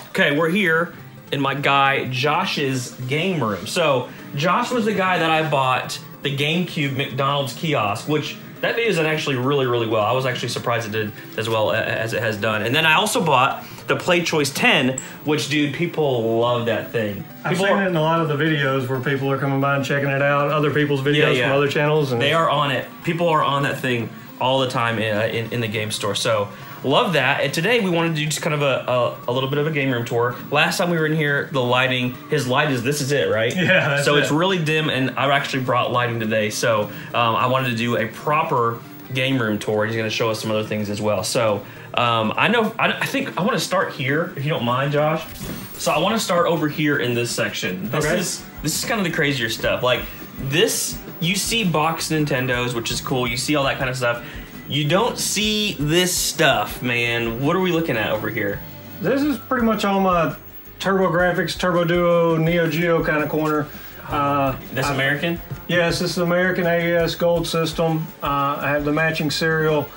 Okay, we're here in my guy Josh's game room. So Josh was the guy that I bought the GameCube McDonald's kiosk, which that video did actually really, really well. I was actually surprised it did as well as it has done. And then I also bought the Play Choice 10, which, dude, people love that thing. I've seen it in a lot of the videos where people are coming by and checking it out, other people's videos from other channels. And they are on it. People are on that thing all the time in the game store. So love that. And today we wanted to do just kind of a little bit of a game room tour. Last time we were in here, the lighting, his light this is it, right? Yeah, that's so it. It's really dim, and I actually brought lighting today. So I wanted to do a proper game room tour. He's going to show us some other things as well. So I think I want to start here, if you don't mind, Josh. So I want to start over here in this section. This is kind of the crazier stuff. Like this, you see box Nintendos, which is cool. You see all that kind of stuff. You don't see this stuff, man. What are we looking at over here? This is pretty much all my TurboGrafx, Turbo Duo, Neo Geo kind of corner. That's American? Yes, this is American AES Gold system. I have the matching serial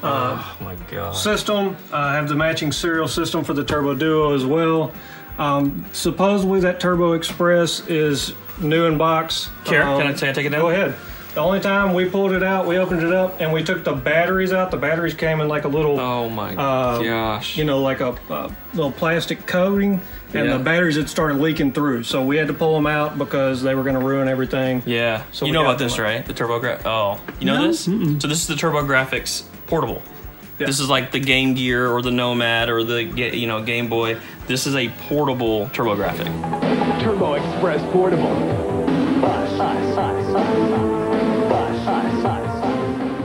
oh my God. System. I have the matching serial system for the Turbo Duo as well. Supposedly that Turbo Express is new in box. Can I take it down? Go ahead. The only time we pulled it out, we opened it up and we took the batteries out. The batteries came in like a little, oh my gosh, you know, like a little plastic coating, and the batteries had started leaking through. So we had to pull them out because they were going to ruin everything. Yeah. So you know about this, right? The TurboGrafx. Oh, you know this? Mm-mm. So this is the TurboGrafx portable. Yeah. This is like the Game Gear or the Nomad or the Game Boy. This is a portable TurboGrafx. Turbo Express portable.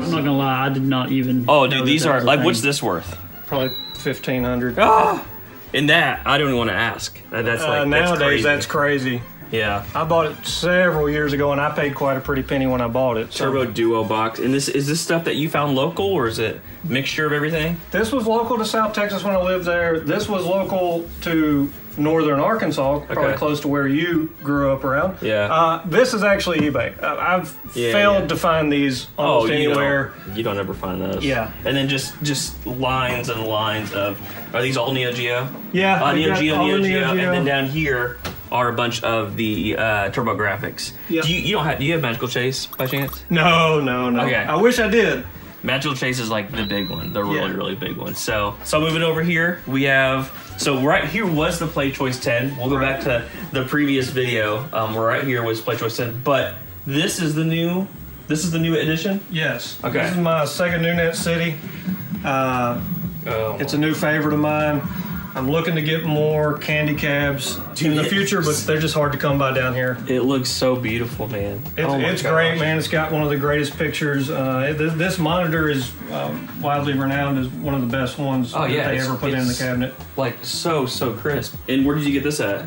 I'm not gonna lie, I did not even. Oh, dude, these are like, what's this worth? Probably $1,500. Ah, and that I don't even want to ask. That's like nowadays that's crazy. Yeah, I bought it several years ago, and I paid quite a pretty penny when I bought it. So. Turbo Duo box. And is this stuff that you found local, or is it a mixture of everything? This was local to South Texas when I lived there. This was local to northern Arkansas, probably close to where you grew up around. Yeah. This is actually eBay. I've failed to find these almost anywhere. You don't ever find those. Yeah. And then just lines and lines of, are these all Neo Geo? Yeah. Neo Geo. And then down here are a bunch of the TurboGrafx. Yeah. Do you have Magical Chase by chance? No. Okay. I wish I did. Magical Chase is like the big one, the really big one. So moving over here, we have, so right here was the Play Choice 10. We'll go back to the previous video. Where right here was Play Choice 10, but this is the new edition? Yes. Okay. This is my Sega NewNet City. It's a new favorite of mine. I'm looking to get more candy cabs in the future, but they're just hard to come by down here. It looks so beautiful, man. It's great, man. It's got one of the greatest pictures. This monitor is widely renowned as one of the best ones that they ever put in the cabinet. Like so crisp. And where did you get this at?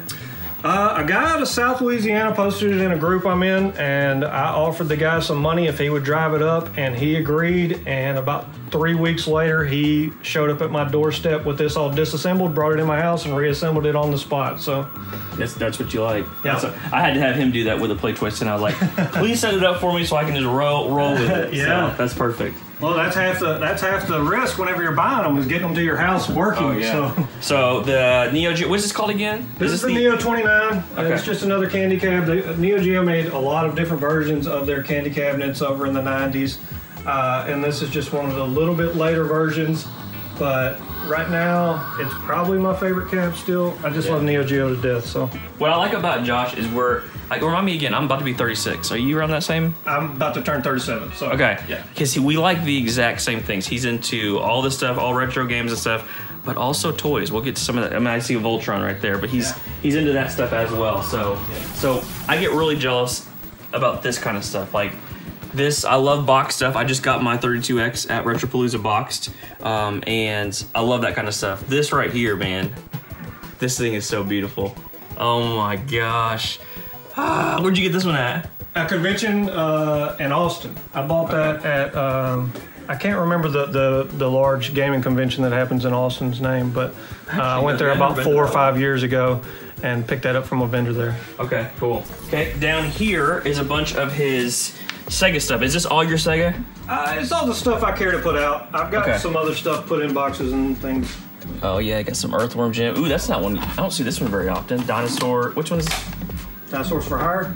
A guy out of South Louisiana posted it in a group I'm in, and I offered the guy some money if he would drive it up, and he agreed. And about 3 weeks later, he showed up at my doorstep with this all disassembled, brought it in my house, and reassembled it on the spot. So that's what you like. Yeah. I had to have him do that with a Play Choice, and I was like, please set it up for me so I can just roll with it. Yeah, so that's perfect. Well, that's half the risk whenever you're buying them, is getting them to your house working. Oh, yeah. So the Neo Geo, what's this called again? This is the Neo 29. Okay. It's just another candy cab. Neo Geo made a lot of different versions of their candy cabinets over in the 90s. And this is just one of the little bit later versions. But right now, it's probably my favorite cab still. I just love Neo Geo to death. So what I like about Josh is remind me again, I'm about to be 36. Are you around that same? I'm about to turn 37. So okay, because we like the exact same things. He's into all this stuff, all retro games and stuff, but also toys. We'll get to some of that. I mean, I see a Voltron right there, but he's into that stuff as well. So I get really jealous about this kind of stuff. Like this, I love box stuff. I just got my 32X at Retropalooza boxed, and I love that kind of stuff. This right here, man, this thing is so beautiful. Oh my gosh. Where'd you get this one at? A convention in Austin. I bought that at, I can't remember the large gaming convention that happens in Austin's name, but I went there about 4 or 5 years ago and picked that up from a vendor there. Okay, cool. Okay, down here is a bunch of his Sega stuff. Is this all your Sega? It's all the stuff I care to put out. I've got Okay. some other stuff put in boxes and things. Oh yeah, I got some Earthworm Jim. Ooh, that's not one. I don't see this one very often. Dinosaur. Which one's? Dinosaurs for Hire.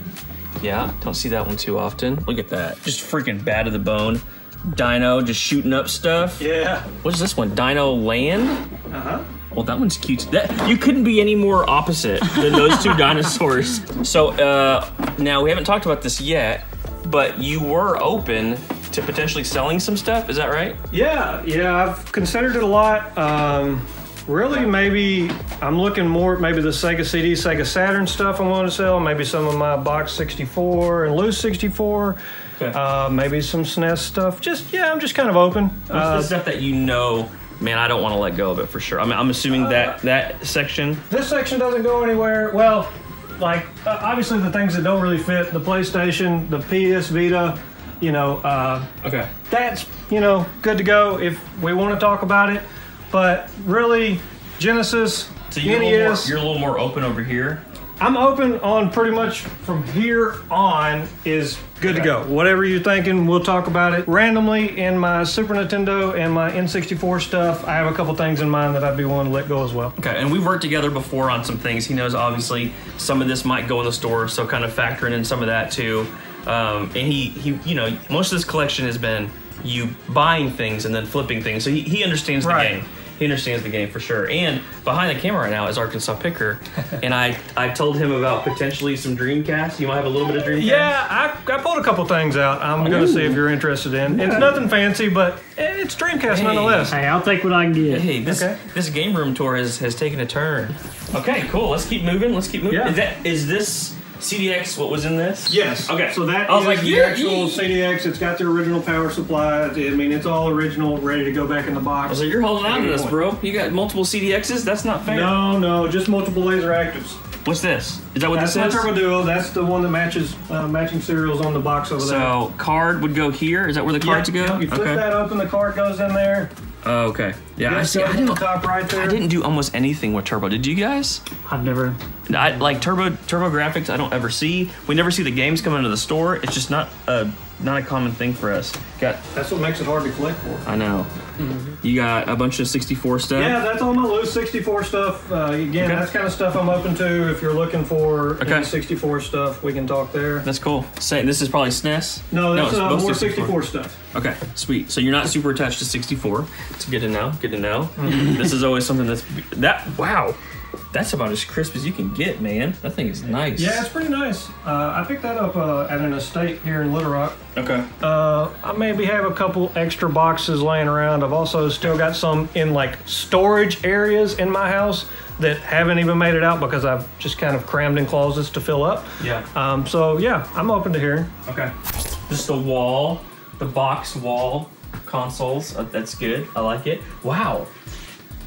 Yeah, don't see that one too often. Look at that. Just freaking bad to the bone. Dino just shooting up stuff. Yeah. What's this one? Dino Land? Uh-huh. Well, that one's cute. That you couldn't be any more opposite than those two dinosaurs. So now we haven't talked about this yet, but you were open to potentially selling some stuff. Is that right? Yeah, I've considered it a lot. Really, maybe I'm looking more at maybe the Sega CD, Sega Saturn stuff I want to sell. Maybe some of my Box 64 and Loose 64. Okay. Maybe some SNES stuff. I'm just kind of open. What's the stuff that you know? Man, I don't want to let go of it for sure. I mean, I'm assuming that section. This section doesn't go anywhere. Well, like obviously the things that don't really fit, the PlayStation, the PS Vita, Okay. that's, good to go if we want to talk about it. But really, Genesis, So you're NES, you're a little more open over here. I'm open on pretty much from here on is good to go. Whatever you're thinking, we'll talk about it. Randomly, in my Super Nintendo and my N64 stuff, I have a couple things in mind that I'd be willing to let go as well. Okay, and we've worked together before on some things. He knows obviously some of this might go in the store, so kind of factoring in some of that too. And he most of this collection has been you buying things and then flipping things, so he understands the Right. game. He understands the game for sure. And behind the camera right now is Arkansas Picker, and I told him about potentially some Dreamcast. You might have a little bit of Dreamcast. Yeah, I pulled a couple things out. I'm going to see if you're interested in. It's nothing fancy, but it's Dreamcast nonetheless. Hey, I'll take what I can get. Hey, this game room tour has taken a turn. Okay, cool. Let's keep moving. Yeah. Is this CDX what was in this? Yes. Okay. So that I was is like, the yeah, actual CDX. It's got the original power supply. I mean, it's all original, ready to go back in the box. So you're holding on to this, bro. You got multiple CDXs? That's not fair. No, just multiple laser actives. What's this? Is that what That's this my is? Turbo Duo. That's the one that matches matching serials on the box over there. So card would go here. Is that where the cards go? You flip that open, the card goes in there. Oh, okay. Yeah, I see. Goes on the top right there. I didn't do almost anything with Turbo. Did you guys? I've never. I like Turbo graphics. I don't ever see. We never see the games come into the store. It's just not a common thing for us. That's what makes it hard to collect for. I know. You got a bunch of 64 stuff. Yeah, that's all my loose 64 stuff. Again, that's kind of stuff I'm open to. If you're looking for any 64 stuff, we can talk there. That's cool. Say this is probably SNES. No, that's it's both more 64 stuff. Okay, sweet. So you're not super attached to 64. It's good to know. Good to know. This is always something wow. That's about as crisp as you can get, man. That thing is nice. Yeah, it's pretty nice. I picked that up at an estate here in Little Rock. Okay. I maybe have a couple extra boxes laying around. I've also still got some in like storage areas in my house that haven't even made it out because I've just kind of crammed in closets to fill up. Yeah. So yeah, I'm open to hearing. Okay. Just the box wall consoles. That's good. I like it. Wow.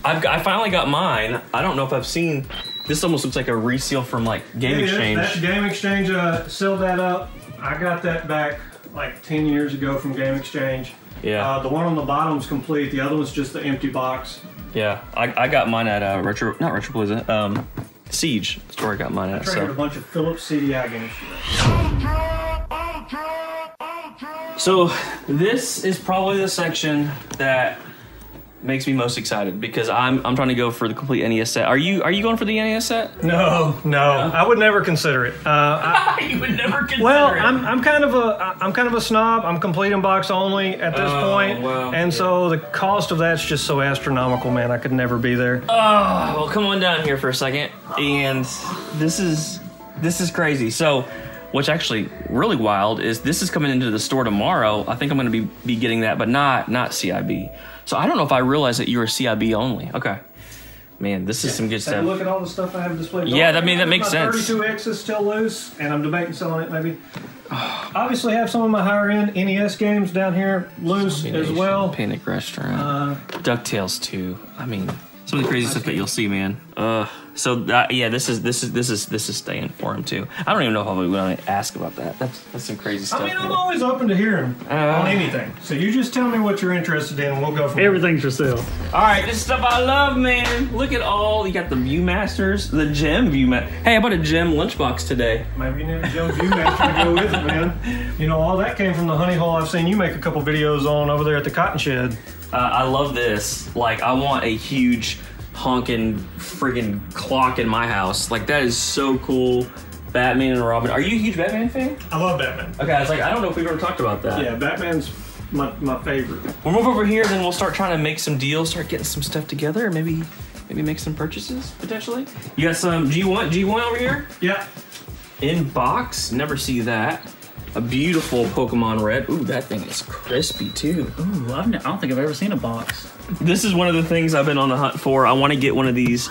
I finally got mine. I don't know if I've seen. This almost looks like a reseal from like Game Exchange. That's Game Exchange. Sealed that up. I got that back like 10 years ago from Game Exchange. Yeah. The one on the bottom's complete. The other one's just the empty box. Yeah. I got mine at Retropalooza. Siege. That's where I got mine at. I traded a bunch of Philips CDI games. So this is probably the section that makes me most excited because I'm trying to go for the complete NES set. Are you going for the NES set? No. I would never consider it. You would never consider Well, it. I'm kind of a snob. I'm complete in box only at this point, well, and so the cost of that's just so astronomical, man. I could never be there. Oh, well, come on down here for a second. And this is crazy. So, what's actually really wild is this is coming into the store tomorrow. I think I'm going to be getting that, but not CIB. So I don't know if I realized that you were CIB only. Okay. Man, this is some good Take stuff. a look at all the stuff I have displayed. Yeah, that makes sense. 32X is still loose, and I'm debating selling it maybe. Obviously, have some of my higher end NES games down here loose as well. Panic Restaurant. DuckTales 2. I mean, some of the crazy stuff that you'll see, man. Yeah, this is staying for him too. I don't even know if I'm going to ask about that. That's some crazy stuff. I mean, I'm always open to hearing on anything. So you just tell me what you're interested in, and we'll go from there. Everything's for sale. All right, this stuff I love, man. Look at all you got. The Viewmasters, the Gem Viewmaster. Hey, I bought a Gem lunchbox today. Maybe you need a Gem Viewmaster to go with it, man. You know, all that came from the honey hole I've seen you make a couple videos on over there at the cotton shed. I love this. Like, I want a huge honking friggin' clock in my house. Like, that is so cool. Batman and Robin. Are you a huge Batman fan? I love Batman. Okay, I was like, I don't know if we've ever talked about that. Yeah, Batman's my favorite. We'll move over here, then we'll start trying to make some deals, start getting some stuff together, or maybe make some purchases, potentially. You got some G1 over here? Yeah. In box, never see that. A beautiful Pokemon Red. Ooh, that thing is crispy too. Ooh, I don't think I've ever seen a box. This is one of the things I've been on the hunt for. I want to get one of these.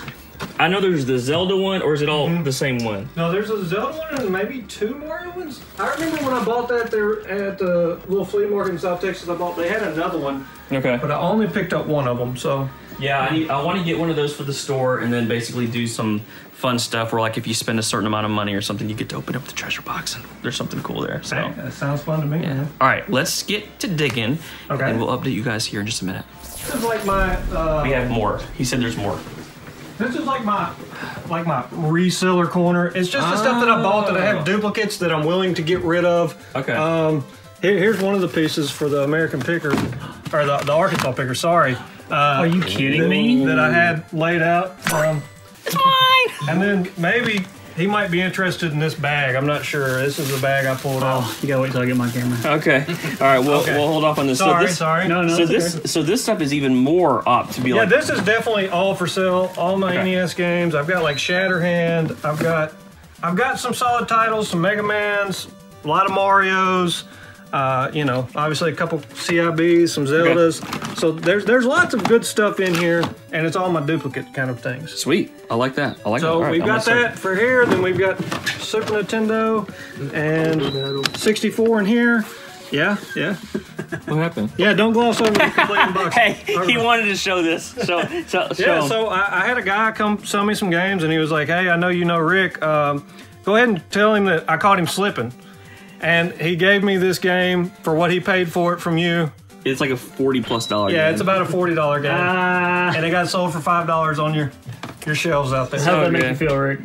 I know there's the Zelda one, or is it all the same one? No, there's a Zelda one and maybe 2 Mario ones. I remember when I bought that there at the little flea market in South Texas. They had another one. Okay. But I only picked up one of them, so. Yeah, I want to get one of those for the store and then basically do some fun stuff where, like, if you spend a certain amount of money or something, you get to open up the treasure box and there's something cool there. So hey, that sounds fun to me, yeah. man. All right, let's get to digging, and we'll update you guys here in just a minute. This is like my. We have more. He said there's more. This is like my reseller corner. It's just the stuff that I bought that I have duplicates that I'm willing to get rid of. Okay. Here's one of the pieces for the American picker, or the Arkansas picker. Sorry. Are you kidding me? That I had laid out. It's mine. And then maybe he might be interested in this bag. I'm not sure. This is the bag I pulled off. You gotta wait till I get my camera. Okay. All right. We'll hold off on this. Sorry. No, So this stuff is even more up to be like. Yeah, this is definitely all for sale. All my NES games. I've got like Shatterhand. I've got some solid titles, some Mega Mans, a lot of Marios. You know, obviously a couple CIBs, some Zeldas. Okay. So there's lots of good stuff in here, and it's all my duplicate kind of things. Sweet. I like that. I like that. So we've got that for here. Then we've got Super Nintendo and 64 in here. Yeah. What happened? Yeah, don't gloss over the complete unboxing. Hey, he wanted to show this. Show yeah, so I had a guy come sell me some games, and he was like, hey, I know you know Rick. Go ahead and tell him that I caught him slipping. And he gave me this game for what he paid for it from you. It's like a $40+ game. Yeah, it's about a $40 game. And it got sold for $5 on your shelves out there. How does that make you feel, Rick?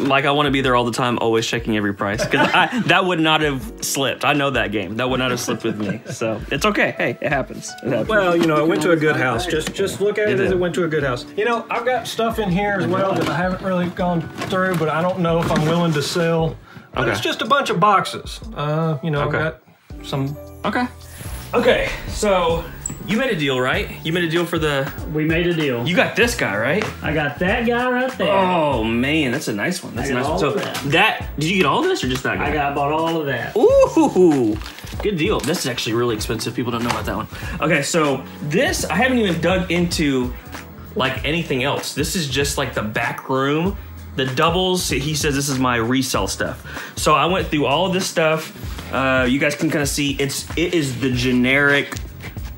Like I want to be there all the time, always checking every price. Because that would not have slipped. I know that game. That would not have slipped with me. So it's okay. Hey, it happens. Well, you know, it went to a good house. Just look at it as it went to a good house. You know, I've got stuff in here as well that I haven't really gone through, but I don't know if I'm willing to sell. But it's just a bunch of boxes. You know, I've got some. Okay, so you made a deal, right? You made a deal for the. We made a deal. You got this guy, right? I got that guy right there. Oh man, that's a nice one. That's a nice one. So that did you get all this or just that guy? I bought all of that. Ooh, good deal. This is actually really expensive. People don't know about that one. Okay, so this I haven't even dug into like anything else. This is just like the back room. The doubles, he says this is my resell stuff. So I went through all of this stuff. You guys can kind of see it is the generic,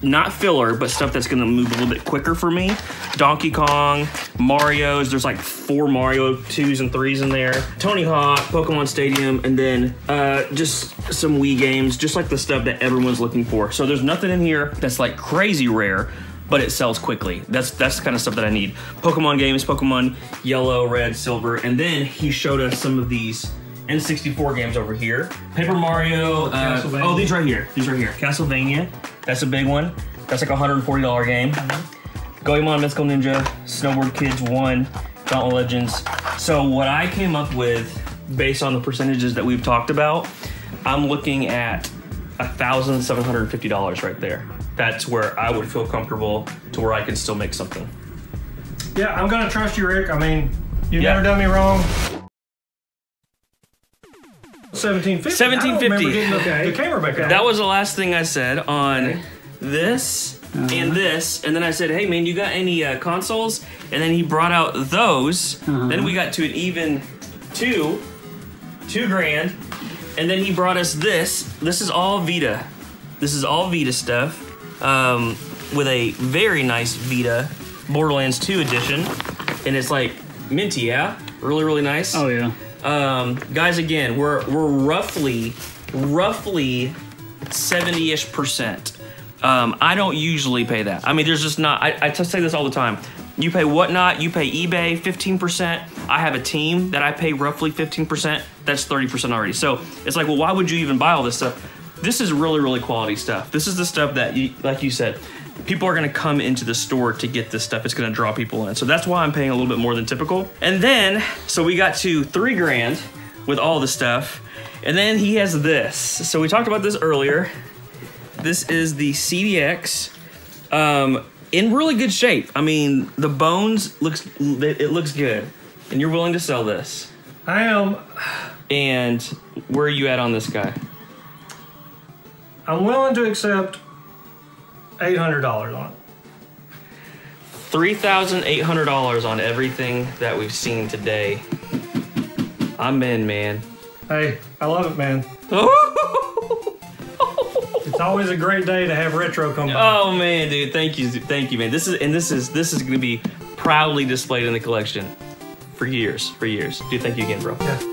not filler, but stuff that's gonna move a little bit quicker for me. Donkey Kong, Mario's, there's like 4 Mario 2s and 3s in there. Tony Hawk, Pokemon Stadium, and then just some Wii games, just like the stuff that everyone's looking for. So there's nothing in here that's like crazy rare, but it sells quickly. That's the kind of stuff that I need. Pokemon games, Pokemon Yellow, Red, Silver, and then he showed us some of these N64 games over here. Paper Mario, oh, these right here, Castlevania, that's a big one. That's like a $140 game. Goemon Mythical Ninja, Snowboard Kids 1, Gauntlet Legends. So what I came up with, based on the percentages that we've talked about, I'm looking at $1,750 right there. That's where I would feel comfortable to where I can still make something. Yeah, I'm gonna trust you, Rick. I mean, you've never done me wrong. 1750. 1750. The camera back out. That was the last thing I said on this and this, and then I said, "Hey man, you got any consoles?" And then he brought out those. Then we got to an even $2 grand, and then he brought us this. This is all Vita. This is all Vita stuff. With a very nice Vita Borderlands 2 edition. and it's like minty, yeah, really, really nice. Oh yeah. Guys, again, we're roughly 70-ish%. I don't usually pay that. I mean, there's just not. I just say this all the time. You pay Whatnot, you pay eBay 15%. I have a team that I pay roughly 15%. That's 30% already. So it's like, well, why would you even buy all this stuff? This is really, really quality stuff. This is the stuff that, like you said, people are going to come into the store to get this stuff. It's going to draw people in. So that's why I'm paying a little bit more than typical. And then, so we got to $3 grand with all the stuff. And then he has this. So we talked about this earlier. This is the CDX. In really good shape. I mean, the bones it looks good. And you're willing to sell this. I am. And where are you at on this guy? I'm willing to accept $800 on it. $3,800 on everything that we've seen today. I'm in, man. Hey, I love it, man. It's always a great day to have retro come by. Oh man, dude, thank you, man. This is going to be proudly displayed in the collection for years, Dude, thank you again, bro. Yeah.